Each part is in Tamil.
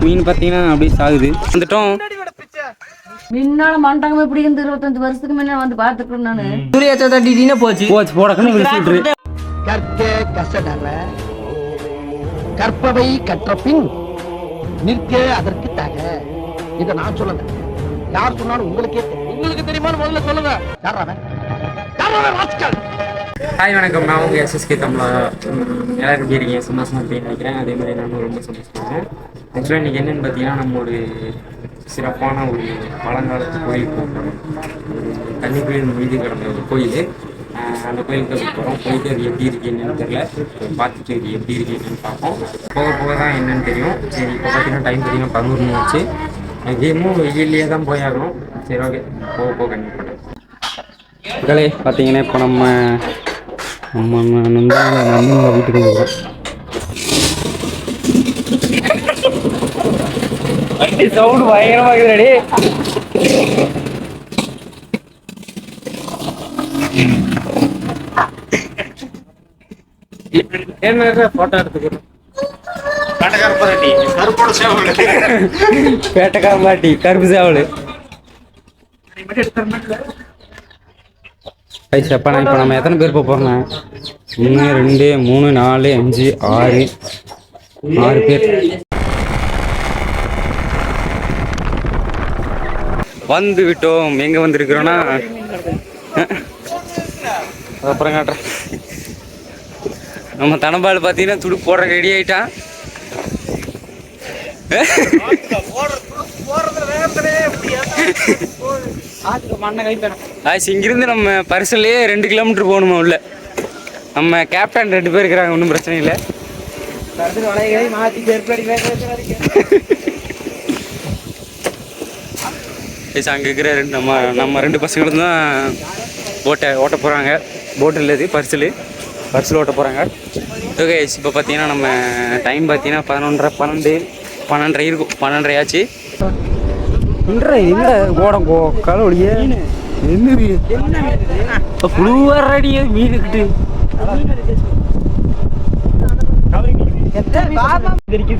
மீன் பார்த்தீங்கன்னா அப்படியே சாகுது. வந்துட்டோம். முன்னால மண்டகம் எப்படி இருந்து 25 வருஷத்துக்கு முன்னாடி வந்து பார்த்துக்கிறேன் நானு. சூரியாச்சா தட்டிட்டீங்கன்னா போச்சு போடக்கணும் விசிட்டு. கற்க கசடற கற்பவை கற்ற பின் நிற்க அதற்கு தக. இதை நான் சொல்லல, யார் சொன்னாலும் உங்களுக்கே உங்களுக்கு தெரியுமான்னு முதல்ல சொல்லுங்க. ஹாய் வணக்கம், நான் உங்கள் எஸ்எஸ்கே தமிழா. எல்லாரும் எப்படி இருக்கீங்க? சந்தோஷமாக அப்படின்னு நினைக்கிறேன். அதே மாதிரி நானும் ரொம்ப சந்தோஷப்படுறேன். ஆக்சுவலாக இன்றைக்கி என்னென்னு பார்த்தீங்கன்னா, நம்ம ஒரு சிறப்பான ஒரு பழங்காலத்து கோயில் போகிறோம். கன்னிக்குயில் மீது கிடந்த ஒரு கோயில். அந்த கோயிலுக்கு போகிறோம். போயிட்டு அது எப்படி இருக்கு என்னன்னு தெரியல, பார்த்துட்டு இது எப்படி இருக்கு என்னன்னு பார்ப்போம். போக போக தான் என்னன்னு தெரியும். சரி, இப்போ பார்த்தீங்கன்னா டைம் பார்த்தீங்கன்னா 11 மணி ஆச்சு. கேமும் வெயிலே தான் போயாகணும். சரி, ஓகே, போக போக கண்டிப்பாக பண்ணுறேன். மக்களே பார்த்தீங்கன்னா இப்போ நம்ம நண்பன் வீட்டுக்கு வந்துடுறோம். சவுண்டு பயங்கரமாக ரெடி. என்ன போட்டோ எடுத்துக்கிறோம். பேட்டக்காரம்பாட்டி கருப்பு சேவல். இப்போ நம்ம எத்தனை பேர் போகிறோம்னா 1 2 3 4 5 6 பேர் வந்து விட்டோம். எங்கே வந்திருக்கிறோன்னா, அப்புறம் காட்டுறேன். நம்ம தனபால் பார்த்தீங்கன்னா துடு போடுற ரெடி ஆகிட்டான். இங்கிருந்து நம்ம பரிசல்லையே 2 கிலோமீட்டர் போகணுமா உள்ள. நம்ம கேப்டன் 2 பேர் இருக்கிறாங்க, ஒன்றும் பிரச்சனை இல்லை. அங்கே இருக்கிற நம்ம 2 பசங்களும் தான் ஓட்ட போகிறாங்க. போட்டு இல்லை, பரிசல் ஓட்ட போகிறாங்க. ஓகே, இப்போ பார்த்தீங்கன்னா நம்ம டைம் பார்த்தீங்கன்னா 11:30 இருக்கும். 12:30 ஆச்சு. ஓடம் காலோடியே என்னது புழுவரடி மீனுக்கிட்டு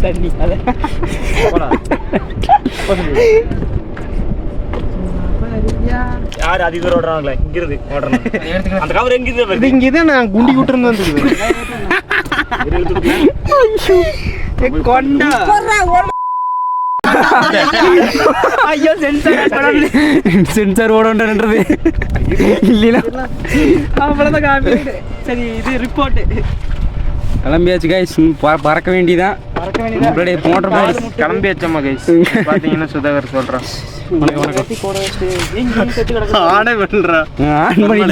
தண்ணி. யாரு அதிக தூரம் ஓடுறாங்களே, இங்கிருந்து ஓடுறாங்க. அந்த கவர் எங்கிருந்து இங்கே நான் குண்டி விட்டுருந்து வந்துருக்குது. கொண்டா ஐயோ, சென்சார் ஓடன்றது இல்லைன்னா அவ்வளோதான் காப்பி. சரி, இது ரிப்போர்ட்டு கிளம்பியாச்சு கைஸ். பறக்க வேண்டியதான். மோட்டர் பைக் கிளம்பியாச்சம்மா கைஸ். பார்த்தீங்கன்னா சுதாகர் சொல்கிறான்.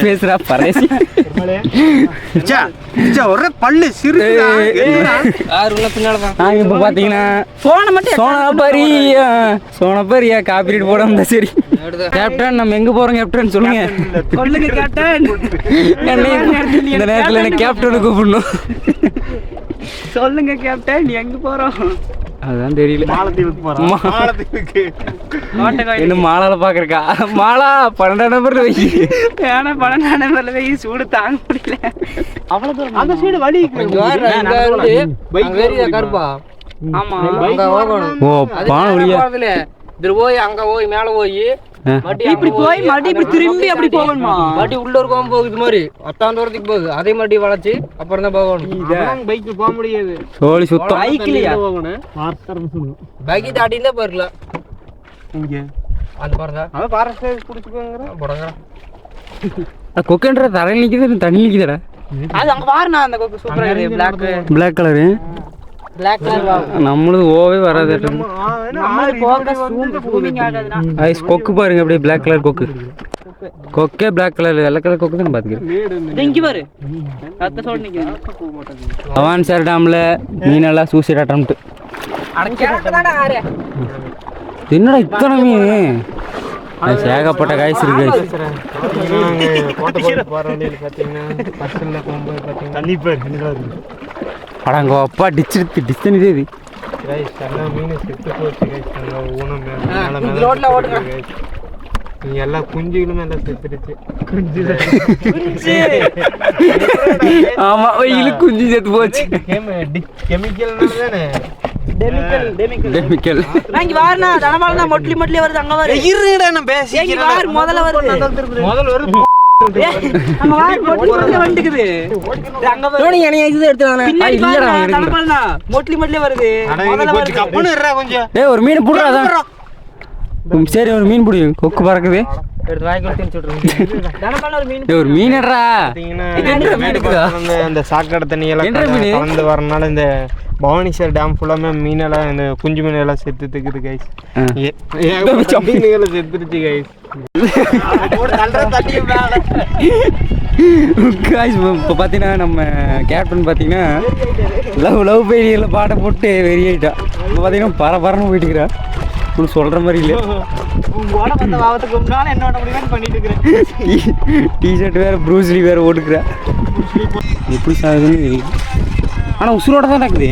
பேசுறா பரேசி ஒரு பல்லு சிறு. இப்ப பாத்தீங்கன்னா சோனபரியா காப்பீட் போடாம. சரி கேப்டன், நம்ம எங்க போறோம் கேப்டன் சொல்லுங்க. சொல்லுங்க கேப்டன். இந்த நேரத்துல எனக்கு கேப்டனு கூப்பிடணும். சொல்லுங்க கேப்டன், எங்க போறோம்? அதுதான் தெரியல. மாலத்தீவுக்கு போறோம். மாலத்தீவுக்கு இன்னும் மாலால பாக்குறக்கா. மாலா 12 நம்பர்ல வை. ஏன்னா 12 நம்பர்ல வை, சூடு தாங்க முடியல. அவ்வளவு தூரம் அந்த சைடு வழி கருப்பா. ஆமா, ஓ பான வழியா இதுல போய் அங்க போய் மேல போய் இப்படி போய் மறுபடியும் இப்படி திரும்பி அப்படி போகணுமா? மறுபடியும் உள்ள இருக்கோம் போகுது மாதிரி 10 தூரத்துக்கு போகுது. அதே மாதிரி வளைச்சு அப்புறம் தான் போகணும். பைக்கு போக முடியாது. சோழி சுத்தம் பைக்லயா போகணும். பைக் தாட்டில போறலாம். இங்க அந்த பாருங்க, அத பாரஸ்ட் குடிச்சுக்கோங்கற போடுங்க. கொக்கன்ற தரையில நிக்குது, தண்ணி நிக்குதுடா. அது அங்க பாருங்க, அந்த கொக்கு சூப்பரா இருக்கு. பிளாக் கலர் நம்மளது ஓவே வராது. கொக்கு பாருங்க, அப்படியே பிளாக் கலர் கொக்கு. கொக்கே பிளாக் கலர், வெள்ளை கலர் கொக்கு தான் பாத்துக்கிறேன். பவான் சார் டேம்ல மீனெல்லாம் சூசைட் அட்டம்ப்ட். என்னடா இத்தனை மீன்? ஏகப்பட்ட காய்ச்சி இருக்கு. அடங்க அப்பா டிச்சு தண்ணி இது. எல்லா குஞ்சுகளும் எல்லாம் செத்துருச்சு. ஆமா, வெயிலு குஞ்சு செத்து போச்சு. கெமிக்கல் தானே டெமிக்கல் இங்க வாருண்ணா தனபாலண்ணா மொட்லி வருது அங்க வாரு இருடா நான் பேசிக்கிறேன் இங்க வாரு முதல்ல வருது அங்க வாரு மொட்லி வந்துக்குது அங்க வாரு நீ என்ன இது எடுத்துறானே இல்லடா தனபாலண்ணா மொட்லி வருது முதல்ல வருது கப்பன இருடா கொஞ்சம் டேய் ஒரு மீன் புடுறா சரி ஒரு மீன் புடி கொக்கு பறக்குது எடுத்து வாய் கொடுத்து சொல்றேன் தனபாலண்ணா ஒரு மீன் டேய் ஒரு மீனடா அந்த சாக்கடை தண்ணி எல்லாம் கலந்து வரனால இந்த பவானிசார் டேம் ஃபுல்லாமே மீனெல்லாம் இந்த குஞ்சு மீன் எல்லாம் செத்துக்குது கைஸ் மீன்களை செத்துருச்சு கைஸ் இப்போ பார்த்தீங்கன்னா நம்ம கேப்டன் பார்த்தீங்கன்னா லவ் பேடியில் பாட்டை போட்டு வெறியாயிட்டா இப்போ பார்த்தீங்கன்னா பரபரன்னு போயிட்டு இருக்கிறா இப்படி சொல்கிற மாதிரி இல்லை டிஷர்ட் வேறு ப்ரூஸ்லி வேறு ஓட்டுக்கிறா எப்படி சாகுதுன்னு தெரியல ஆனால் உசுரோட தான் நடக்குது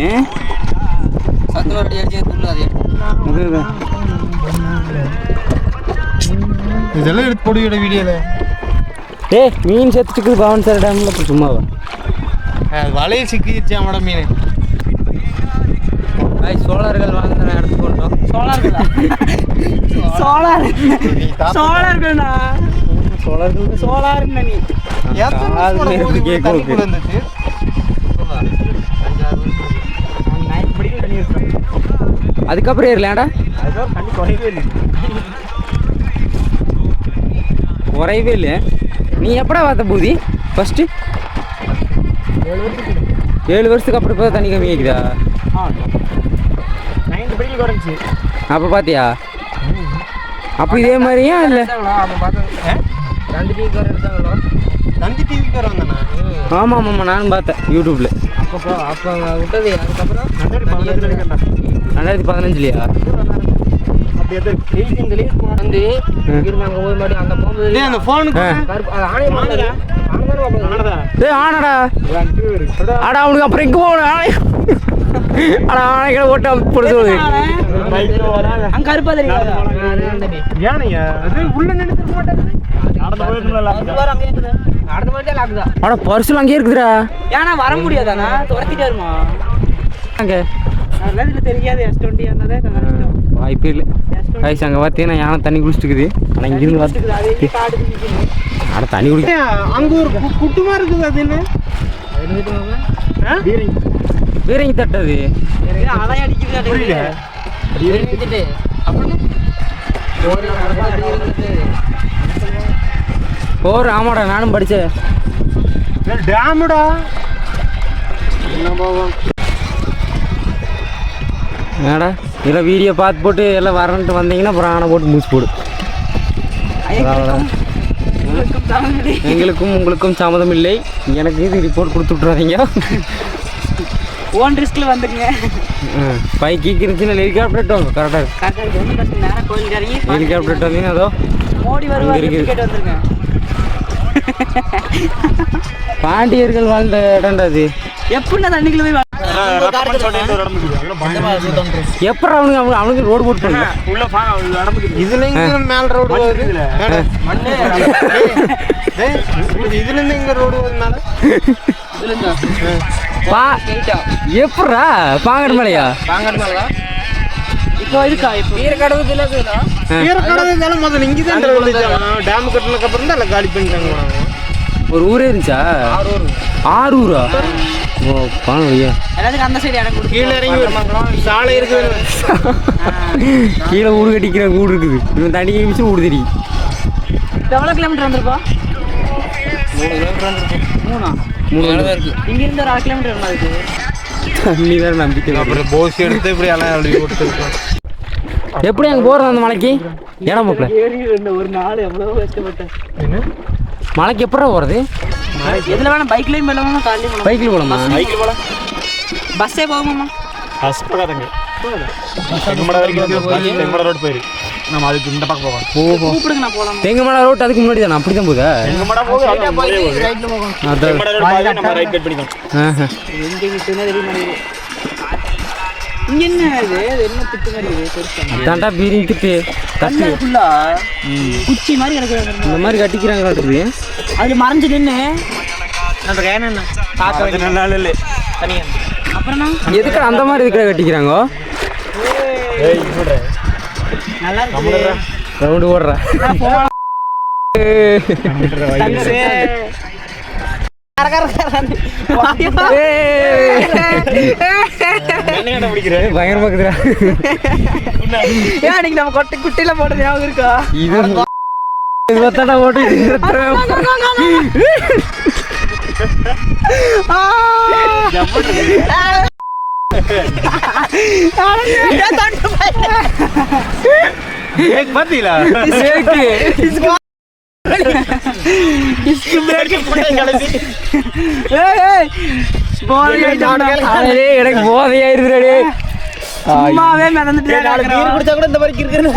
இதெல்லாம் எடுத்து போடுவியோட வீடியோவில் மீன் செத்துக்குது பவன் சார் டேமில் இப்போ சும்மாவா வலையை சிக்கிடுச்சு அவனோட மீன் சோழர்கள் வாழ்ந்த இடத்துக்கு கொண்டோம் அதுக்கப்புறம் ஏறலாடா குறையவே இல்லை நீ எப்படா பார்த்த பூதி ஃபஸ்ட்டு 7 வருஷத்துக்கு அப்புறம் இப்போ தண்ணி கம்மியாக்குதா அப்போ பார்த்தியா அப்போ இதே மாதிரியா இல்லை தந்தி டிவிக்கு வர வந்தானா ஆமாம் ஆமாம் நானும் பார்த்தேன் யூடியூப்பில் அப்போ விட்டது அதுக்கப்புறம் 2015லையா வந்து இருந்தாங்க போய் மாட்டி அங்கே போகும்போது அந்த ஃபோனுக்கு ஆனடா ஆடா அவனுக்கு அப்புறம் எங்கே போகணும் ஆனா ஆனைகளை ஓட்ட போடுது அங்க கருப்பா தெரியாது ஆனா பர்சல் அங்கேயே இருக்குதுடா ஏன்னா வர முடியாதாண்ணா துரத்திட்டு வருமா அங்கே தெரியாது வாய்ப்பே இல்லை கைஸ் அங்கே பார்த்தீங்கன்னா யானை தண்ணி குடிச்சிட்டுக்குது ஆனால் இங்கிருந்து பார்த்து ஆனால் தண்ணி குடிக்க அங்கே ஒரு குட்டுமா இருக்குது அது என்ன வீரங்கி தட்டது அலை அடிக்குது ஓர் ஆமாடா நானும் படித்தேன் டேமுடா என்னடா இதெல்லாம் வீடியோ பார்த்து போட்டு எல்லாம் வரன்ட்டு வந்தீங்கன்னா அப்புறம் ஆனை போட்டு மூச்சு போடு எங்களுக்கும் உங்களுக்கும் சம்மதம் இல்லை எனக்கு இது ரிப்போர்ட் கொடுத்து விட்றாதீங்க ஓன் ரிஸ்கில் வந்துக்குங்க பைக்கு இருந்துச்சுன்னா ஹெலிகாப்டர் வாங்க கரெக்டாக ஹெலிகாப்டர் வந்தீங்கன்னா அதோ மோடி வருவாங்க பாண்டியர்கள் வாழ்ந்த இடம்டா அது எப்படின்னா தண்ணிக்குள்ள போய் எப்படி அவனுக்கு ரோடு போட்டு பண்ணல இதுல மேல ரோடு வருது இதுல இருந்து இங்க ரோடு வருதுனால எப்படா பாங்கட மலையா இப்போ இருக்கா இப்போ ஈரக்கடவு ஈரக்கடவு முதல்ல இங்கே தான் டேம் கட்டினதுக்கு அப்புறம் தான் காலி பண்ணிட்டாங்க ஒரு ஊரே இருந்துச்சா 6 ஊரா ஓ பாங்கலையா எல்லாத்துக்கும் அந்த சைடு இடம் கீழே இறங்கி சாலை இருக்குது கீழே ஊடு கட்டிக்கிற ஊடு இருக்குது இவன் தண்ணி மிச்சு ஊடு தெரியும் எவ்வளோ கிலோமீட்டர் வந்திருப்பா 3 கிலோமீட்டர் வந்திருக்கும் 3 இருக்கு இங்கிருந்து ஒரு 1/2 கிலோமீட்டர் என்ன இருக்கு தண்ணி தான் நம்பிக்கை அப்புறம் போஸ் எடுத்து இப்படி எல்லாம் எழுதி கொடுத்துருக்கோம் எப்படி அங்கே போகிறது அந்த மலைக்கு இடம் போக்கல ஒரு நாள் எவ்வளோ கஷ்டப்பட்டேன் என்ன மலைக்கு எப்படா போகிறது எதில் வேணாம் பைக்லேயும் போகலாமா கார்லேயும் போகலாம் பைக்கில் போகலாமா பைக்கில் போகலாம் பஸ்ஸே போகுமாம்மா பஸ் போகாதங்க தெங்கமடை வரைக்கும் தெங்கமடை ரோடு போயிருக்கு நம்ம அதுக்கு இந்த பக்கம் போகலாம் ஓஹோ கூப்பிடுங்க நான் போகலாம் தெங்கமடை ரோட் அதுக்கு முன்னாடி தானே அப்படி தான் போகுதா தெங்கமடை போகுது ரைட்டில் போகலாம் தெங்கமடை ரோடு போய் நம்ம ரைட் கட் பண்ணிக்கலாம் எங்கே கிட்டே தெரிய மாட்டேங்குது இங்கே என்ன இது என்ன திட்டு மாதிரி இது பெருசாக தாண்டா பீரிங் திட்டு கண்ணு ஃபுல்லா குச்சி மாதிரி கிடக்குது இந்த மாதிரி கட்டிக்கிறாங்க அதில் மறைஞ்சு நின்று அந்த கேன் என்ன பார்க்க வேண்டிய நல்ல நாள் இல்லை தனியாக எதுக்கு அந்த மாதிரி இருக்கிற கட்டிக்கிறாங்க ரவுண்டு ஓடுற பயங்கரமா இருக்குதுடா. நம்ம கொட்டை குட்டையில போட்டது ஞாபகம் இருக்கா? இது இருபத்தாண்டா ஓட்டு பாத்தீங்களா எனக்கு போதையாயிருது. சும்மாவே மிதந்துட்டு குடிச்சா கூட இந்த மாதிரி கிறுக்குன்னு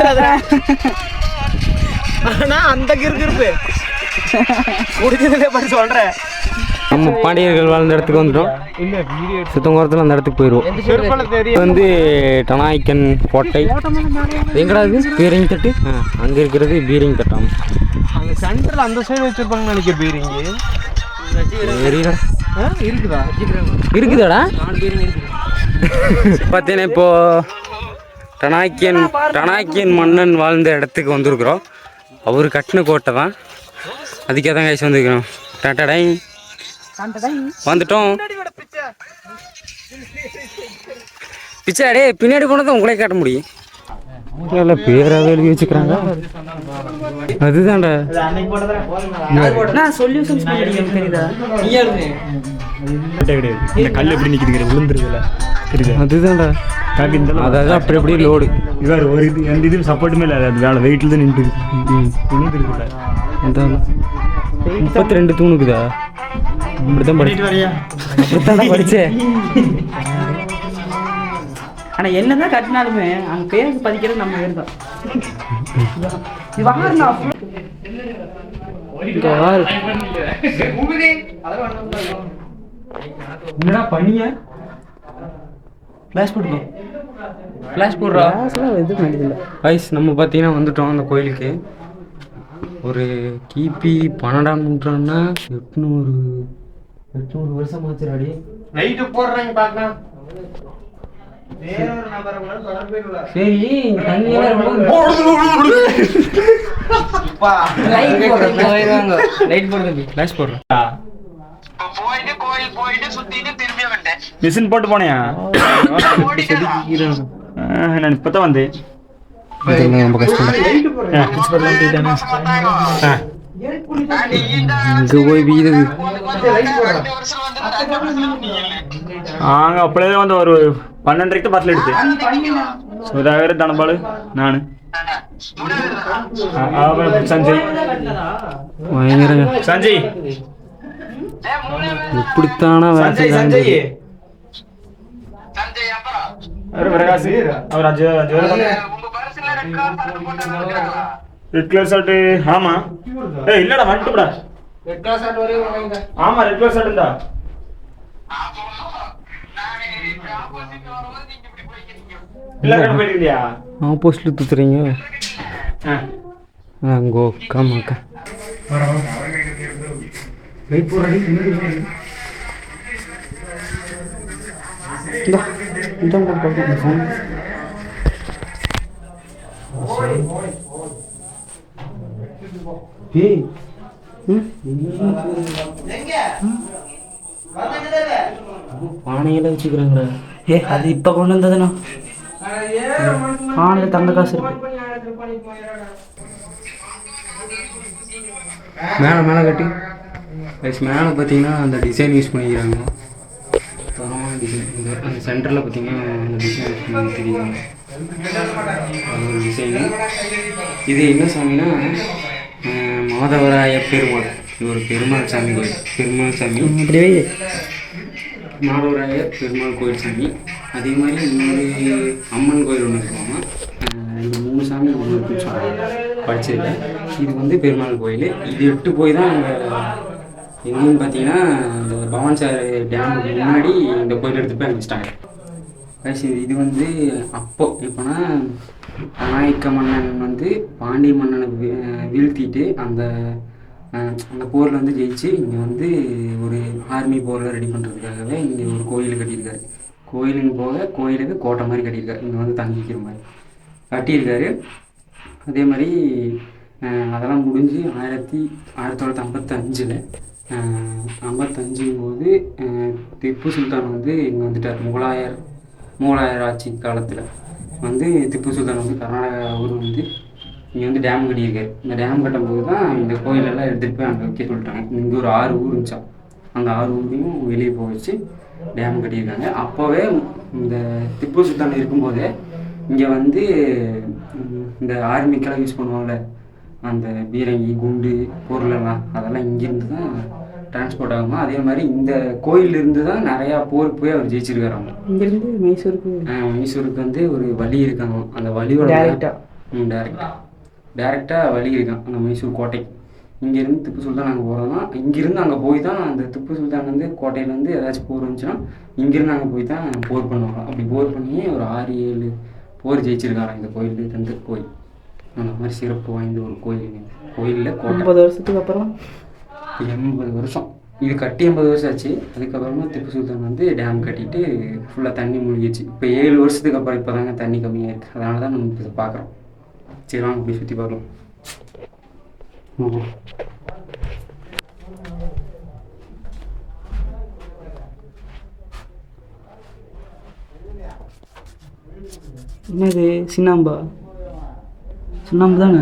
ஆனா அந்த கிறுக்கிருப்பு குடிச்சதுல படி சொல்றேன். நம்ம பாண்டியர்கள் வாழ்ந்த இடத்துக்கு வந்துட்டோம். சுத்தங்குறத்தில் அந்த இடத்துக்கு போயிடுவோம். வந்து டனாய்க்கன் கோட்டை எங்கடா இது பீரிங் தட்டு. அங்கே இருக்கிறது பீரிங் தட்டாம். அந்த சென்டர்ல அந்த சைடு வச்சிருப்பாங்கன்னு நினைக்கிறேன் பீரிங்கு. இருக்குதா இருக்குதாடா பார்த்தீங்கன்னா இப்போ டனாக்கியன் மன்னன் வாழ்ந்த இடத்துக்கு வந்திருக்கிறோம். அவர் கட்டின கோட்டை தான். அதுக்கே தான் கைஸ் வந்துருக்கிறோம். டாட்டாடை வந்துட்டோம். பிச்சாடே பின்னாடி போனதான் உங்களே காட்ட முடியும். பேராக எழுதி வச்சுக்கிறாங்க. அதுதான்டா கல் எப்படி நிக்குதுங்கிற விழுந்துருதுல அதுதான்டா அதாவது அப்படி எப்படி லோடு இவர் ஒரு இது எந்த இதுவும் சப்போர்ட்டுமே இல்லை. அது வேலை வெயிட்டில் தான் நின்று விழுந்துருக்குல்ல. 32 தூணுக்குதா? அப்படித்தான் அப்படித்தான் படிச்சேன். ஆனா என்னதான் கட்டினாலுமே அங்க பேருக்கு பதிக்கிறது நம்ம பேர் தான். என்னடா பண்ணிய ஃபிளாஷ் போடுறோம். ஃபிளாஷ் போடுறா எதுவும் வேண்டியதில்லை. ஐஸ் நம்ம பார்த்தீங்கன்னா வந்துட்டோம் அந்த கோயிலுக்கு. ஒரு கிபி 12ஆம் நூற்றாண்டுனா 800 வருஷம் ஆச்சுடாடி. லைட் போடுறாங்க பார்க்கலாம். சரி தண்ணியெல்லாம் லைட் போடுறது ஃபிளாஷ் போடுறேன். மிஷின் போட்டு போனியா? நான் இப்பதான் வந்தேன். ரொம்ப கஷ்டம். இங்க போய் வீடுது. நாங்கள் அப்படியே வந்து ஒரு 12:30 பஸ்ல எடுத்தேன். சுதாகர் தனபாலு நானு சஞ்சய் சஞ்சய் இப்படித்தானா சஞ்சய் சஞ்சய் பிரகாஷ் அவர் ரெட் கலர் ஷர்ட். ஆமா இல்லடா வந்துட்டுடா. ஆமா ரெட் கலர் ஷர்ட் இருந்தா போயிருக்கியா? ஆப்போசிட்ல தூத்துறீங்க. அங்கோ காமாக்கா வெயிட் போடுறடி. பானையில வச்சுக்கிறாங்க. அது இப்ப கொண்டு வந்ததுண்ணா. பானையில தங்க காசு இருக்கு. மேலே மேலே கட்டி மேலே பார்த்தீங்கன்னா அந்த டிசைன் யூஸ் பண்ணிக்கிறாங்க. தரமான டிசைன். அந்த சென்டரில் பார்த்தீங்கன்னா அந்த டிசைன் யூஸ் பண்ணி தெரியுறாங்க. அது ஒரு டிசைனு. இது என்ன சாமின்னா மாதவராய பெருமாள். இது ஒரு பெருமாள் சாமி கோயில். பெருமாள் சாமி அப்படியே மாதவராய பெருமாள் கோயில் சாமி. அதே மாதிரி இன்னொரு அம்மன் கோயில் ஒன்று இருக்காங்க. இந்த 3 சாமி இருக்குன்னு சொல்கிறாங்க படிச்சிருக்கேன். இது வந்து பெருமாள் கோயில். இது எட்டு போய் தான் அங்கே எங்கேன்னு பார்த்தீங்கன்னா இந்த பவானிசாகர் டேமுக்கு முன்னாடி இந்த கோயில் எடுத்து போய் அனுப்பிச்சிட்டாங்க. இது வந்து அப்போ எப்போனா நாயக்க மன்னன் வந்து பாண்டிய மன்னனை வீழ்த்திட்டு அந்த போரில் வந்து ஜெயிச்சு இங்கே வந்து ஒரு ஆர்மி போரில் ரெடி பண்ணுறதுக்காகவே இங்கே ஒரு கோயில் கட்டியிருக்காரு. கோயிலுக்கு போக கோயிலுக்கு கோட்டை மாதிரி கட்டியிருக்காரு, இங்கே வந்து தங்கிக்கிற மாதிரி கட்டியிருக்காரு. அதே மாதிரி அதெல்லாம் முடிஞ்சு 1955 போது திப்பு சுல்தான் வந்து இங்கே வந்துட்டார். முகலாயர் ஆட்சி காலத்தில் வந்து திப்பு சுல்தான் வந்து கர்நாடகா ஊர் வந்து இங்கே வந்து டேம் கட்டியிருக்காரு. இந்த டேம் கட்டும்போது தான் இந்த கோயிலெல்லாம் எடுத்துகிட்டு போய் அங்கே வைக்க சொல்லிட்டாங்க. இங்கே ஒரு 6 ஊர் இருந்துச்சா, அந்த 6 ஊரையும் வெளியே போக வச்சு டேம் கட்டியிருக்காங்க. அப்போவே இந்த திப்பு சுல்தான் இருக்கும்போதே இங்கே வந்து இந்த ஆர்மிக்கெல்லாம் யூஸ் பண்ணுவாங்கள்ல, அந்த பீரங்கி குண்டு பொருளெல்லாம் அதெல்லாம் இங்கேருந்து தான் டிரான்ஸ்போர்ட் ஆகுமா. அதே மாதிரி இந்த கோயிலிருந்து தான் நிறையா போருக்கு போய் அவர் ஜெயிச்சிருக்காராங்க. இங்கேருந்து மைசூருக்கு வந்து ஒரு வழி இருக்காங்க, அந்த வழியோட டேரெக்டாக வழி இருக்கான் அந்த மைசூர் கோட்டைக்கு. இங்கேருந்து திப்பு சுல்தான் அங்கே போகிறோம்னா இங்கேருந்து அங்கே போய் தான் அந்த திப்பு சுல்தான் வந்து கோட்டையிலேருந்து ஏதாச்சும் போர் வந்துச்சுன்னா இங்கேருந்து அங்கே போய் தான் போர் பண்ணுவாங்க. அப்படி போர் பண்ணி ஒரு 6-7 போர் ஜெயிச்சிருக்காங்க இந்த கோயில். 2 கோயில் அந்த மாதிரி சிறப்பு வாய்ந்த ஒரு கோயிலில் 50 வருஷத்துக்கு அப்புறம் 80 வருஷம் இது கட்டி 80 வருஷம் ஆச்சு. அதுக்கப்புறமா திப்பு சுல்தான் வந்து டேம் கட்டிட்டு ஃபுல்லாக தண்ணி மூழ்கிடுச்சு. இப்போ 7 வருஷத்துக்கு அப்புறம் இப்போ தாங்க தண்ணி கம்மியாக இருக்குது. அதனால தான் நம்ம இப்போ பார்க்குறோம். சரி வாங்க போய் சுற்றி பார்க்கலாம். என்னது சுண்ணாம்பு தானே?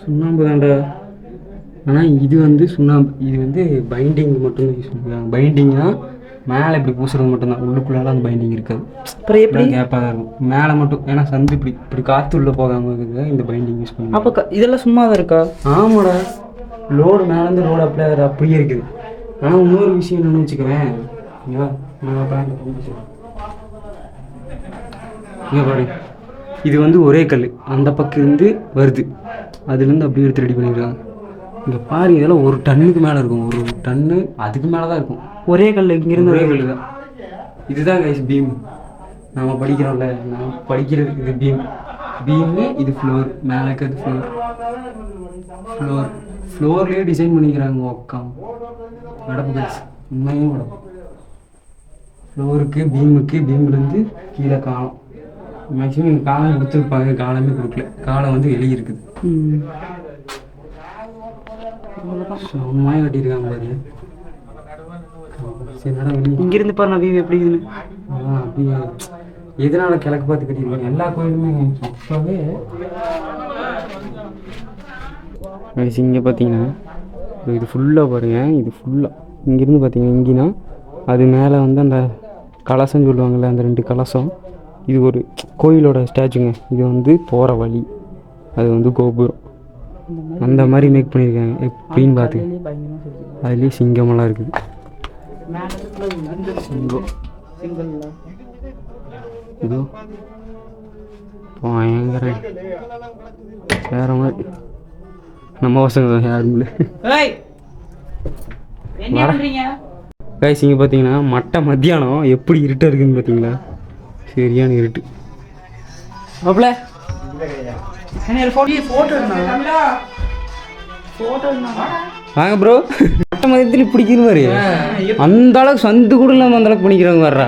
சுண்ணாம்பு தான்டா. ஆனால் இது வந்து சுண்ணாம்பு, இது வந்து பைண்டிங் மட்டும்தான் யூஸ் பண்ணுறாங்க. பைண்டிங்னா மேலே இப்படி பூசுறது மட்டும்தான், உள்ளுக்குள்ளால அந்த பைண்டிங் இருக்காது. அப்புறம் எப்படி கேப்பாக தான் இருக்கும் மேலே மட்டும். ஏன்னா சந்து இப்படி காற்று உள்ளே போகாமல் இருக்கிறது இந்த பைண்டிங் யூஸ் பண்ணுவாங்க. அப்போ இதெல்லாம் சும்மா தான் இருக்கா? ஆமாடா, லோடு மேலேருந்து லோடு அப்படியே இருக்குது. ஆனால் இன்னொரு விஷயம் என்னென்னு வச்சுக்குவேன், இங்கே பாரு, இது வந்து ஒரே கல் அந்த பக்கம் இருந்து வருது, அதுலேருந்து அப்படியே எடுத்து ரெடி பண்ணியிருக்காங்க. இங்கே பாரு, இதெல்லாம் 1 டன்னுக்கு மேலே இருக்கும். 1 டன்னு அதுக்கு மேலே தான் இருக்கும். ஒரே கல் இங்கேருந்து ஒரே கல் தான். இதுதான் கைஸ் பீம். நம்ம படிக்கிறோம்ல, நம்ம படிக்கிறது இது பீமு. இது ஃப்ளோர், மேலே இருக்கிறது ஃப்ளோர்லேயே டிசைன் பண்ணிக்கிறாங்க. உக்காம் வடப்பு கைஸ், உண்மையும் வடப்பு. ஃப்ளோருக்கு பீம்லேருந்து கீழே காலம் மேக்ஸிமம் இங்கே காலம் கொடுத்துருப்பாங்க. காலமே கொடுக்கல, காலம் வந்து வெளியே இருக்குது. செம்மையாக கட்டியிருக்காங்க பாரு. சரிடா, வெளியே இங்கேருந்து பாரு நான் வியூ எப்படி இருக்குன்னு. அப்படியே எதனால கிழக்கு பார்த்து கட்டியிருக்காங்க எல்லா கோயிலுமே. அப்போவே இங்கே பார்த்தீங்கன்னா இது ஃபுல்லாக பாருங்கள், இது ஃபுல்லாக இங்கேருந்து பார்த்தீங்கன்னா இங்கேனா அது மேலே வந்து அந்த கலசம் சொல்லுவாங்கள்ல, அந்த 2 கலசம். இது ஒரு கோயிலோட ஸ்டாச்சுங்க. இது வந்து போகிற வழி, அது வந்து கோபுரம். அந்த மாதிரி மேக் பண்ணியிருக்காங்க. எப்படின்னு பார்த்து அதுலேயே சிங்கமெல்லாம் இருக்குது. சிங்கம் இதோ பயங்கர வேற மாதிரி. நம்ம பசங்க தான் யாருமே கைஸ். இங்கே பார்த்தீங்கன்னா மத்தியானம் எப்படி இருட்டாக இருக்குதுன்னு பார்த்தீங்களா? சரியான இருட்டு. அப்பல வாங்க ப்ரோ. மட்ட மதியத்தில் பிடிக்கிற மாதிரி அந்த அளவுக்கு சந்து கூட இல்லாமல் அந்த அளவுக்கு பண்ணிக்கிறாங்க. வர்றா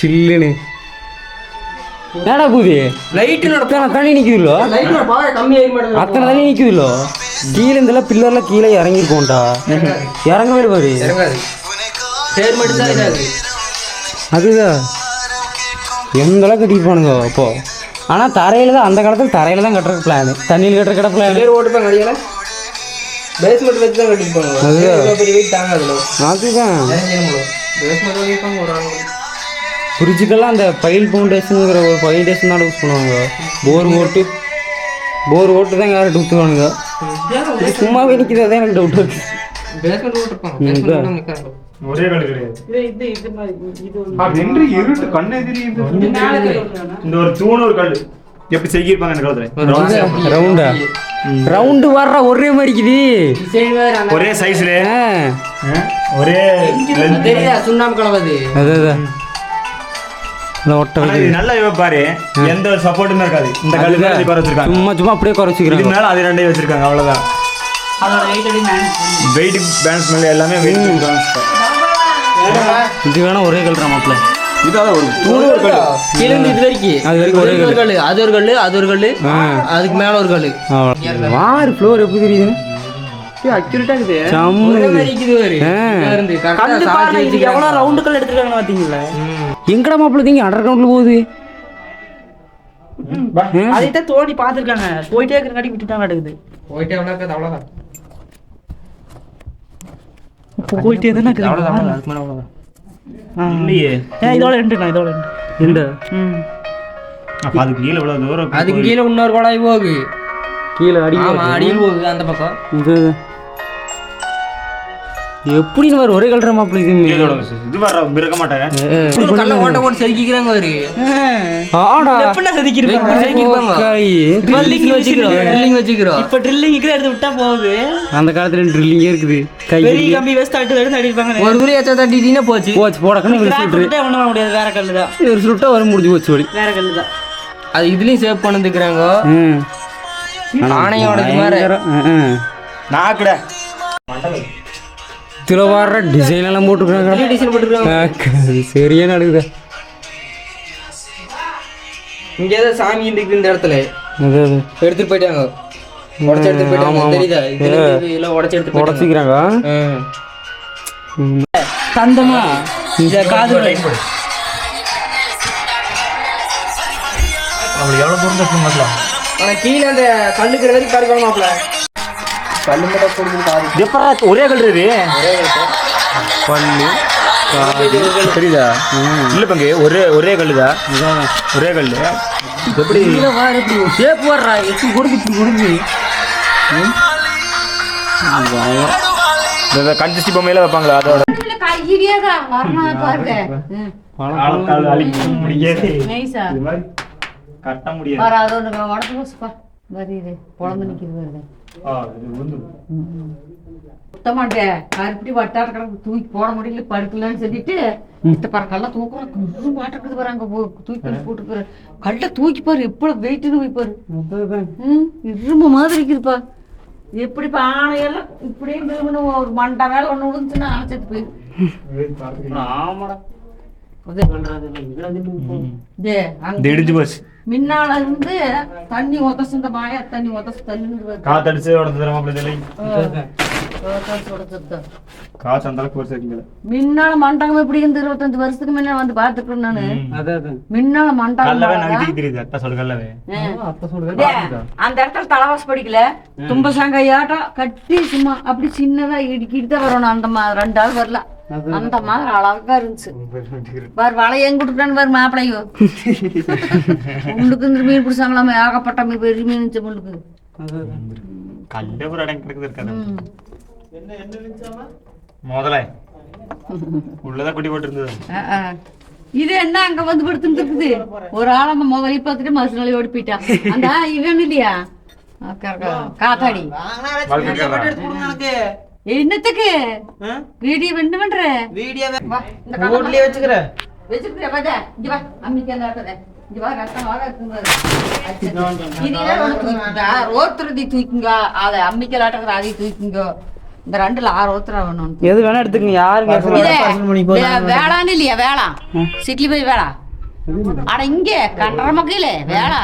சில்லுன்னு என்னடா பூதி லைட்டு தண்ணி நிற்குதுல்லோ, அத்தனை தண்ணி நிற்குதுல்லோ. கீழே இருந்தெல்லாம் பில்லர்லாம் கீழே இறங்கிருக்கோம்டா. இறங்கவே பாரு, அதுதான் எந்த அளவுக்கு கட்டிருப்பானுங்க அப்போ. ஆனால் தரையில் தான், அந்த காலத்தில் தரையில் தான் கட்டுற பிளான், தண்ணியில் கட்டுற கடை பிளான் ஓட்டுப்பாங்க. அடியல பேஸ்மெண்ட் வச்சு தான் கட்டிருப்பாங்க. அதுதான் ஃப்ரிட்ஜுக்கெல்லாம் அந்த பைல் ஃபவுண்டேஷனுங்கிற ஒரு ஃபவுண்டேஷன் தான் யூஸ் பண்ணுவாங்க. போர் ஓட்டு தான் யாரும் ஊற்றுவானுங்க. சும்மாவே நிற்கிறது தான் எனக்கு டவுட் இருக்குது. ஒரே கல் கிடையாது. இருட்டு கண்ணு எதிரியுது. இந்த ஒரு தூண் ஒரு கல் எப்படி செய்யிருப்பாங்க இந்த காலத்துல? ரவுண்டு வர்ற ஒரே மாதிரிக்குது, ஒரே சைஸ்ல ஒரே சுண்ணாம்பு கலவது. அதான் ஒட்ட நல்லா பாரு, எந்த ஒரு சப்போர்ட்டுமே இருக்காது. இந்த கல்லு குறை வச்சிருக்காங்க, சும்மா அப்படியே குறைச்சிக்கிறாங்க. மேல அது 2 வச்சிருக்காங்க, அவ்வளவுதான். வெயிட் பேலன்ஸ் மேலே எல்லாமே வெயிட் பேலன்ஸ். இது வேணா ஒரே கலரா மாப்பிள்ள. இதால ஒரு தூணு ஒரு கல். கீழ இருந்து இது வரைக்கும் அது வரைக்கும் ஒரே ஒரு கல்லு, அது ஒரு கல்லு, அது ஒரு கல்லு, அதுக்கு மேல ஒரு கல்லு. வார் ஃப்ளோர் எப்படி தெரியுது? அக்யூரேட்டா இருக்குது. சம்மு ஒரே மாதிரி இருக்குது பாரு. இங்க இருந்து கரெக்ட்டா சார்ஜ் வச்சிருக்காங்க. எவ்வளவு ரவுண்ட் கல் எடுத்துருக்காங்க பாத்தீங்களா? எங்கடா மாப்பிள்ள தீங்க அண்டர் கிரவுண்ட்ல போகுது. அதைத்தான் தோண்டி பாத்துருக்காங்க. போயிட்டே இருக்கிறங்காட்டி விட்டுட்டாங்க நடக்குது. போயிட்டே அவ்வளவுதான் அவ்வளவுதான். போயிட்டே தானே இருக்குது. அவ்வளவுதான் அதுக்கு மேல அவ்வளவுதான். இல்லையே. இதோட ரெண்டு இதோட ரெண்டு. இந்த அப்ப அதுக்கு கீழே இவ்வளவு தூரம் அதுக்கு கீழ இன்னொரு குழாய் போகுது. கீழே அடி ஆமா அடியில் போகுது அந்த பக்கம். இது எப்படின்னு வர ஒரே கலரா மாப்பிள்ள இது வர இருக்க மாட்டேன். ஒரு கல்ல ஓட்ட போட்டு செதுக்கிக்கிறாங்க பாரு. ஆடா எப்படின்னா செதுக்கிருப்பாங்க? செதுக்கிருப்பாங்க. ட்ரில்லிங் வச்சுக்கிறோம். ட்ரில்லிங் வச்சுக்கிறோம். இப்ப ட்ரில்லிங் எடுத்து விட்டா போகுது. அந்த காலத்துல ட்ரில்லிங்கே இருக்குது. கை பெரிய கம்பி வச்சு தட்டு அடிப்பாங்க. ஒரு துளி எச்சா தட்டிட்டீங்கன்னா போச்சு. போச்சு போடக்கணும் ஒரு சுட்டு ஒண்ணும் பண்ண முடியாது. வேற கல்லு தான். ஒரு சுட்டா வர முடிஞ்சு போச்சு வழி. வேற கல்லு தான். அது இதுலயும் சேவ் பண்ணிருக்காங்க. ஆணையோட மாதிரி நாக்குடா இதுல வர டிசைன் எல்லாம் போட்டுருக்காங்க. டிசைன் போட்டுருக்காங்க. சரியா நடக்குதா? இங்க ஏதோ சாமி இருக்கு இந்த இடத்துல. அது அது எடுத்துட்டு போயிட்டாங்க. உடச்சு எடுத்துட்டு போயிட்டாங்க. தெரியுதா? இதுல உடச்சு எடுத்து போயிட்டாங்க. உடச்சிக்கிறாங்க. தந்தமா இந்த காது அவளுக்கு எவ்வளவு தூரம் தட்டு மாட்டலாம். ஆனா கீழே அந்த கல்லுக்கிற வரைக்கும் கருக்கணும் மாப்பிள்ள. கல்லு மட்டும் போடுறது காது. எப்பரா ஒரே கல் இது? பல்லு தெரியுதா? இல்ல பங்கு ஒரே கல்லுதா? ஒரே கல்லு. எப்படி ஷேப் வர்றா எச்சு கொடுத்து கொடுத்து இந்த கஞ்சிஸ்டி பொம்மையில வைப்பாங்களா அதோட கட்ட முடியாது. கருப்பி வட்டார தூக்கி போட முடியல படுக்கலன்னு சொல்லிட்டு கல்லாம் தூக்குறோம் மாட்டிருக்குது பாரு. அங்க தூக்கி போட்டு கல்ல தூக்கி பாரு எப்பொழுது வெயிட்டுன்னு வைப்பாரு. இரும்பு மாதிரி இருக்குதுப்பா. எப்படிப்பா ஆணையெல்லாம் இப்படியே ஒரு மண்டை மேல ஒண்ணு விழுந்துச்சுன்னா ஆச்சத்து போயிரு. ஆமாடா இடிஞ்சு போச்சு. முன்னால இருந்து தண்ணி உதச்சு இந்த மாயா தண்ணி உதச்சு தண்ணி காத்தடிச்சு உடச்சு தரமா காசு அந்த அளவுக்கு வருஷம் இருக்குல்ல. முன்னால மண்டகம் எப்படி இருந்து 25 வருஷத்துக்கு முன்ன வந்து பாத்துக்கிறேன் நானு. முன்னால மண்டகம் அந்த இடத்துல தலவாசம் படிக்கல. தும்ப சாங்கையாட்டம் கட்டி சும்மா அப்படி சின்னதா இடிக்கிட்டு தான் வரணும். அந்த ரெண்டு ஆள் வரல. அந்த மாதிரி அழகா இருந்துச்சு பாரு. வளைய எங்க கொடுக்குறான்னு பாரு மாப்பிள்ளையோ. முள்ளுக்கு இந்த மீன் பிடிச்சாங்களாம ஏகப்பட்ட மீன் பெரிய மீன் இருந்துச்சு முள்ளுக்கு. முதல்ல உள்ளதான் குட்டி போட்டு இருந்தது. இது என்ன அங்க வந்து படுத்துட்டு இருக்குது. ஒரு ஆள் அந்த முதல்ல பார்த்துட்டு மறுநாளே ஓடி போயிட்டான். அந்த இவன் இல்லையா காத்தாடி என்னத்துக்கு வீடியோ என்ன பண்ற? வீடியோ வச்சுக்கிற வச்சிருக்கிற பாத்தா இங்க வா அம்மிக்கு அந்த ஆட்டத இங்க வா ரத்தம் வாக இருக்குது. ரோத்திரதி தூக்குங்க அதை அம்மிக்கல் ஆட்டக்கிற அதை தூக்குங்க. இந்த ரெண்டுல 6 ரோத்திர வேணும். எது வேணா எடுத்துக்கங்க. யாருக்கு வேளான்னு இல்லையா? வேளா சிட்லி போய் வேளா அட இங்க கண்டற மக்கையில வேளா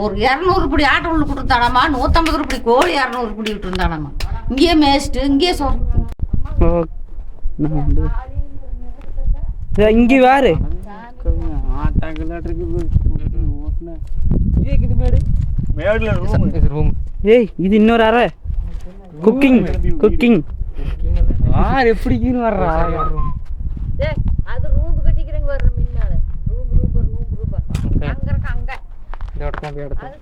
ஒரு 200 படி ஆட்டை உள்ள கொடுத்தாடாமா. 150 படி கோழி 200 படி விட்டு இருந்தாடாமா. இங்கேயே மேஸ்ட் இங்கேயே இங்க வேறு ஏய் இது இன்னொரு அறை குக்கிங் குக்கிங் யார் எப்படின்னு வர்றா? அது ரூம் கட்டிக்கிறங்க வர்ற முன்னால ரூம் அங்க இருக்க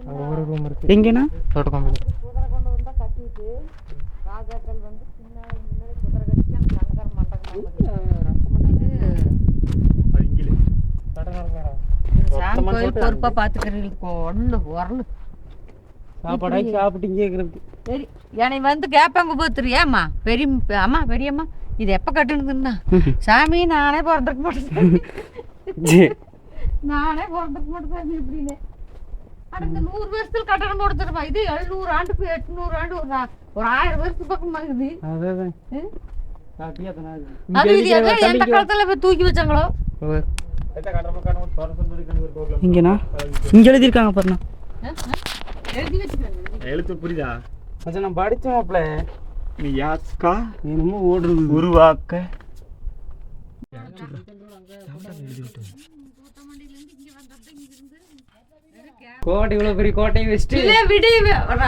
அங்க ஒரு ரூம் இருக்கு. எங்கனா தோட்ட கம்பெனி குதிரை கொண்டு வந்தா கட்டிட்டு ராஜாக்கள் வந்து முன்னாடி குதிரை கட்டிட்டு சங்கர் மண்டபம் பொறுப்பா பாத்துக்கிறீங்க. ஒண்ணு வரல சாப்பாடா சாப்பிட்டீங்க கேக்குறது. சரி என்னை வந்து கேட்பாங்க போத்துறியாம்மா பெரிய அம்மா பெரியம்மா இது எப்ப கட்டுனதுன்னா சாமி நானே பிறந்திருக்க மாட்டேன். நானே பிறந்திருக்க மாட்டேன் எப்படின்னு ஆனா இந்த 100 வருஷத்துல கட்டணம் போட தருமா? இது 700 ஆண்டுக்கு 800 ஆண்டு ஒரு 1000 வருஷத்துக்கு பக்கம் ஆகுது. அதான் அது இது எந்த காலத்துல போய் தூக்கி வச்சாங்களோ? இங்கனா இங்க எழுதிருக்காங்க பாருங்க. எழுதி வச்சிருக்காங்க. எழுத்து புரியுதா? மச்சான் நான் படிச்சேன் மாப்ள. நீ யாஸ்கா என்னமோ ஓடுறது. உருவாக்க கோட்டை இவ்வளவு பெரிய கோட்டையை வச்சுட்டு இல்ல விடி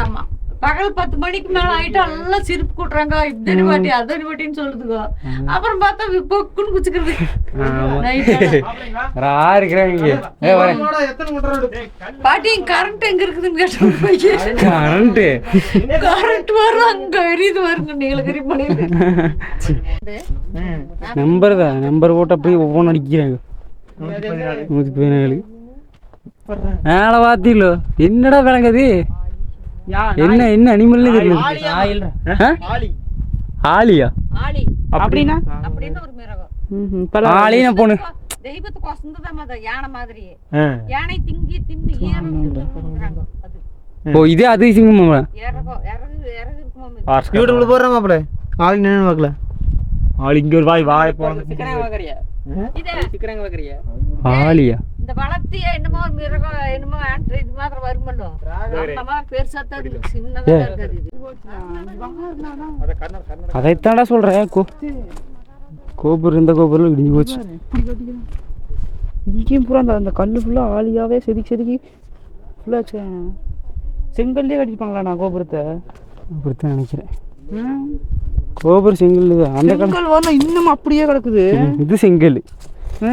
ஆமா. பகல் 10 மணிக்கு மேல ஆயிட்டா எல்லாம் சிரிப்பு கூட்டுறாங்க. இதனி வாட்டி அதனி வாட்டின்னு சொல்லுதுங்க. அப்புறம் பார்த்தா பொக்குன்னு குச்சிக்கிறது. பாட்டி கரண்ட் எங்க இருக்குதுன்னு கேட்டோம். கரண்ட் வரும் அங்க எரியுது வருங்க. நீலகிரி மலையில நம்பர் தான். நம்பர் போட்டு அப்படியே ஒவ்வொன்றும் அடிக்கிறாங்க. 114 மேல பாத்திலோ என்னடா விளங்குது? என்ன என்ன அனிமல்னு தெரியல. ஆலியா ஆளி அப்படின்னா அப்படின்னு ஒரு மிருகம். ஆலினா போனு தெய்வத்துக்கு வசந்ததமா அது யானை மாதிரி. யானை தின்னு ஈரம் அது. ஓ இதே அது சிங்கம் இறகு இருக்குமா? யூடியூப்ல போடுறேன் மாப்ள. ஆள் நின்னு பார்க்கல. ஆள் இங்க ஒரு வாய் போறது. ஆலியா இந்த வளர்த்திய என்னமோ ஒரு மிருகம் என்னமோ இது மாதிரி வருமல்லோ. அந்த மாதிரி பெருசாத்தான் இருக்கு. சின்னதா இருக்காது இது. அதைத்தான்டா சொல்றேன். கோபுரம் இந்த கோபுரம் இடிஞ்சு போச்சு. இங்கேயும் பூரா அந்த கல்லு ஃபுல்லா ஆலியாவே செதுக்கி ஃபுல்லா செங்கல்லே கட்டிருப்பாங்களா? நான் கோபுரத்தை அப்படித்தான் நினைக்கிறேன். கோபுரம் செங்கல் அந்த செங்கல் வரணும் இன்னும் அப்படியே கிடக்குது. இது செங்கல்.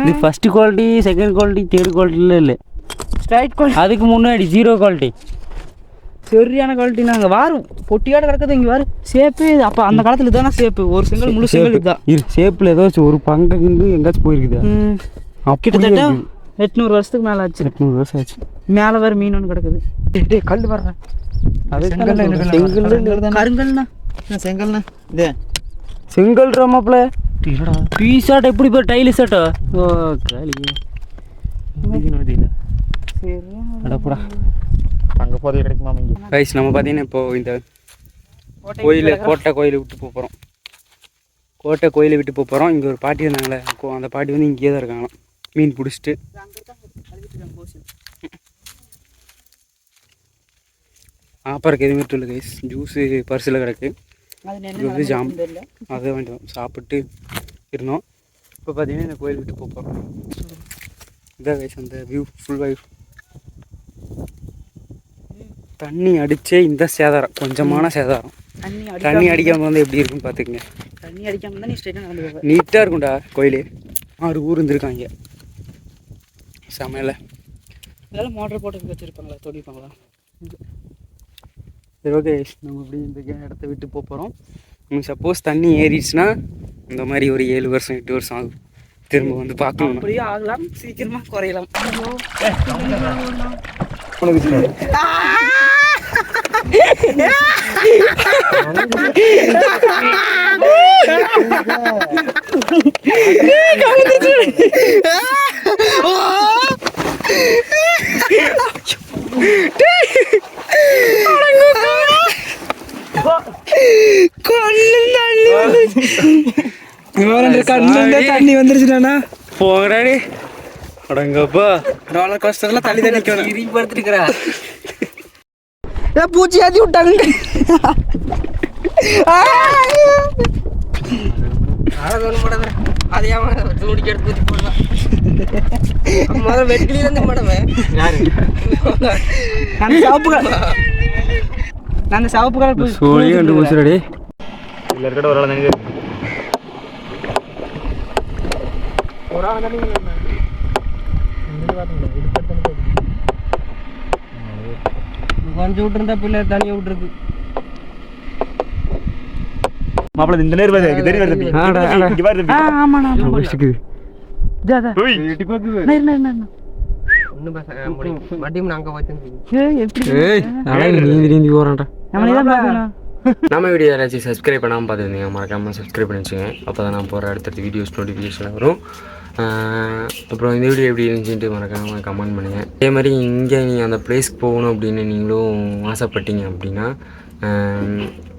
இது first quality, second quality, third குவாலிட்டில இல்லை. ஸ்ட்ரைட் குவாலிட்டி அதுக்கு முன்னாடி 0 குவாலிட்டி. சரியான குவாலிட்டி. நாங்கள் வாரும் பொட்டியோட கிடக்குது. இங்கே வாரு சேப்பு. அப்போ அந்த காலத்தில் இதான சேப்பு. ஒரு செங்கல் முழு செங்கல் இதுதான். சேப்பில் ஏதாச்சும் ஒரு பங்கு எங்கேயாச்சும் போயிருக்குது. கிட்டத்தட்ட 800 வருஷத்துக்கு மேலே ஆச்சு. 800 வருஷம் ஆச்சு. மேலே வேறு மீன் ஒன்று கிடக்குது. டே கல் வர்றேன். அது செங்கல் கருங்கல்ண்ணா. செங்கல்ண்ணா இது செங்கல் ரோமாப்ல பீ ஷாட் எப்படி இப்போ டைலி ஷாட்டா? ஓ காலியே அடப்புடா. அங்கே போதே கிடைக்குமா இங்கே? ரைஸ் நம்ம பார்த்தீங்கன்னா இப்போ இந்த கோட்டை கோயிலை விட்டு போகிறோம். கோட்டை கோயிலை விட்டு போகிறோம். இங்கே ஒரு பாட்டி இருந்தாங்களே, அந்த பாட்டி வந்து இங்கேயே தான் இருக்காங்களாம் மீன் பிடிச்சிட்டு. ஆப்பருக்கு எதுவுமே இல்லை கைஸ். ஜூஸு பர்ஸில் கிடக்கு. இது வந்து ஜாம் அதை வேண்டாம் சாப்பிட்டு இருந்தோம். இப்போ பார்த்தீங்கன்னா இந்த கோயில் விட்டு போகிறோம். இதான் கைஸ் அந்த வியூ ஃபுல் வியூ. தண்ணி அடித்தே இந்த சேதாரம், கொஞ்சமான சேதாரம். தண்ணி அடிக்காமல் வந்து எப்படி இருக்குன்னு பார்த்துக்குங்க. தண்ணி அடிக்காமல் தான் நீ ஸ்ட்ரெயிட்டாக நடந்து நீட்டாக இருக்கும்டா கோயில். 6 ஊர் இருந்திருக்காங்க சமையல. இதெல்லாம் மோட்டர் போட்டு வச்சுருப்பாங்களா, தொடிப்பாங்களா? சரி ஓகே, நம்ம இப்படி இந்த இடத்த விட்டு போகிறோம். உங்களுக்கு சப்போஸ் தண்ணி ஏறிடுச்சுன்னா இந்த மாதிரி ஒரு 7 வருஷம் 8 வருஷம் ஆகும் திரும்ப வந்து பார்க்கணும். அப்படியே ஆகலாம், சீக்கிரமாக குறையலாம். தண்ணி வந்துருச்சுண்ணா போங்கடாடி. அடங்கப்பா ரோலர் கோஸ்டர்ல தள்ளி தண்ணி படுத்துருக்கிறா. பூச்சி ஏற்றி விட்டாங்க. அதே முடிக்க எடுத்து ஊற்றி போடலாம். முதல்ல வெட்டிலிருந்து மேடமே அந்த சாப்பு கலர் சோழி கண்டு பூச்சுடாடி. இல்லை இருக்கட்டும் ஒரு ஆள் தானே ஒரு ஆள் தானே கொஞ்சம் விட்டுருந்தா பிள்ளை தனியாக விட்டுருக்கு. மாப்பிள்ள இந்த நேரம் தெரியும். நம்ம வீடியோ யாராச்சும் சப்ஸ்கிரைப் பண்ணாமல் பார்த்துருந்தீங்க, மறக்காமல் சப்ஸ்கிரைப் பண்ணி வச்சுங்க. அப்போ தான் நான் போகிற அடுத்தடுத்த வீடியோஸ் நோட்டிஃபிகேஷன் வரும். அப்புறம் இந்த வீடியோ எப்படி இருந்துச்சுன்ட்டு மறக்காமல் கமெண்ட் பண்ணுங்கள். அதே மாதிரி இங்கே நீங்கள் அந்த பிளேஸ்க்கு போகணும் அப்படின்னு நீங்களும் ஆசைப்பட்டீங்க அப்படின்னா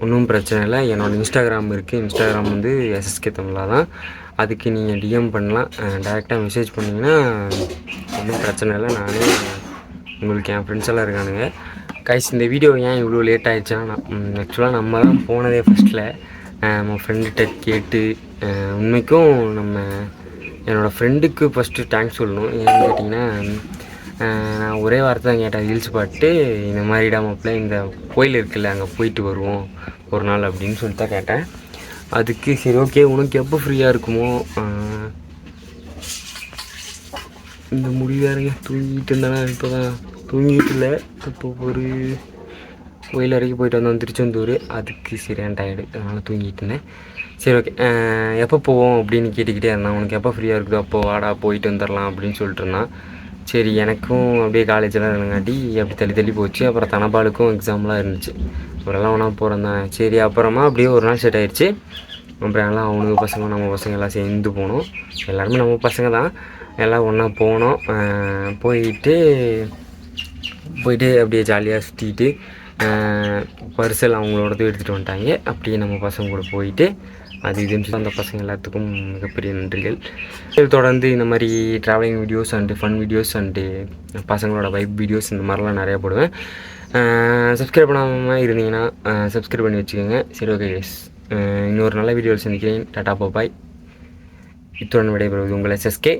ஒன்றும் பிரச்சனை இல்லை. என்னோடய இன்ஸ்டாகிராம் இருக்குது. இன்ஸ்டாகிராம் வந்து எஸ்எஸ்கே தமிழா தான். அதுக்கு நீங்கள் டிஎம் பண்ணலாம். டேரெக்டாக மெசேஜ் பண்ணிங்கன்னா ஒன்றும் பிரச்சனை இல்லை. நானே உங்களுக்கு என் ஃப்ரெண்ட்ஸ் எல்லாம் இருக்கானுங்க. கைஸ் இந்த வீடியோ ஏன் இவ்வளோ லேட் ஆகிடுச்சுன்னா ஆக்சுவலாக நம்ம தான் போனதே ஃபஸ்ட்டில் நம்ம ஃப்ரெண்டுகிட்ட கேட்டு உண்மைக்கும் என்னோடய ஃப்ரெண்டுக்கு ஃபஸ்ட்டு தேங்க்ஸ் சொல்லணும். ஏன்னு கேட்டிங்கன்னா நான் ஒரே வார்த்தை தான் கேட்டேன். ரீல்ஸ் பார்த்துட்டு இந்த மாதிரிடா மாப்பிள்ள இந்த கோயில் இருக்குல்ல அங்கே போயிட்டு வருவோம் ஒரு நாள் அப்படின்னு சொல்லிட்டு தான் கேட்டேன். அதுக்கு சரி ஓகே உனக்கு எப்போ ஃப்ரீயாக இருக்குமோ இந்த முடிவாருங்க தூங்கிட்டு இருந்தேன்னா இப்போ தான் தூங்கிட்டு இல்லை. இப்போ ஒரு கோயில் வரைக்கும் போயிட்டு வந்தோம் திருச்செந்தூர். அதுக்கு சரியான டயர்டு அதனால் தூங்கிட்டு இருந்தேன். சரி ஓகே எப்போ போவோம் அப்படின்னு கேட்டுக்கிட்டே இருந்தான். உனக்கு எப்போ ஃப்ரீயாக இருக்குதோ அப்போ வாடா போயிட்டு வந்துடலாம் அப்படின்னு சொல்லிட்டு இருந்தான். சரி எனக்கும் அப்படியே காலேஜெலாம் இருந்தங்காட்டி அப்படி தள்ளி போச்சு. அப்புறம் தனபாலுக்கும் எக்ஸாம்லாம் இருந்துச்சு. அப்புறம்லாம் ஒன்றா போகிறோம் தான். சரி அப்புறமா அப்படியே ஒரு நாள் செட் ஆகிடுச்சு. அப்புறம் எல்லாம் அவனுக்கு பசங்க நம்ம பசங்க எல்லாம் சேர்ந்து போனோம். எல்லாருமே நம்ம பசங்க தான். எல்லாம் ஒன்றா போனோம். போயிட்டு அப்படியே ஜாலியாக சுற்றிட்டு பர்சல் அவங்களோடது எடுத்துகிட்டு வந்துட்டாங்க. அப்படியே நம்ம பசங்க கூட போயிட்டு அது இதுன்னு அந்த பசங்க எல்லாத்துக்கும் மிகப்பெரிய நன்றிகள். தொடர்ந்து இந்த மாதிரி travelling videos and fun videos and பசங்களோட வைப் வீடியோஸ் இந்த மாதிரிலாம் நிறையா போடுவேன். சப்ஸ்கிரைப் பண்ணாமல் இருந்தீங்கன்னா சப்ஸ்கிரைப் பண்ணி வச்சுக்கோங்க. சரி ஓகே எஸ் இன்னொரு நல்ல வீடியோவில் சந்திக்கிறேன். டாடா பாய். இத்துடன் விடைபெறுவது உங்கள் எஸ்எஸ்கே.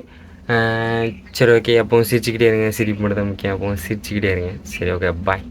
சரி ஓகே அப்போவும் சிரிச்சுக்கிட்டே இருங்க. சிரிப்பு மட்டும் தான் முக்கியம். அப்போவும் சிரிச்சுக்கிட்டே இருங்க. சரி ஓகே பாய்.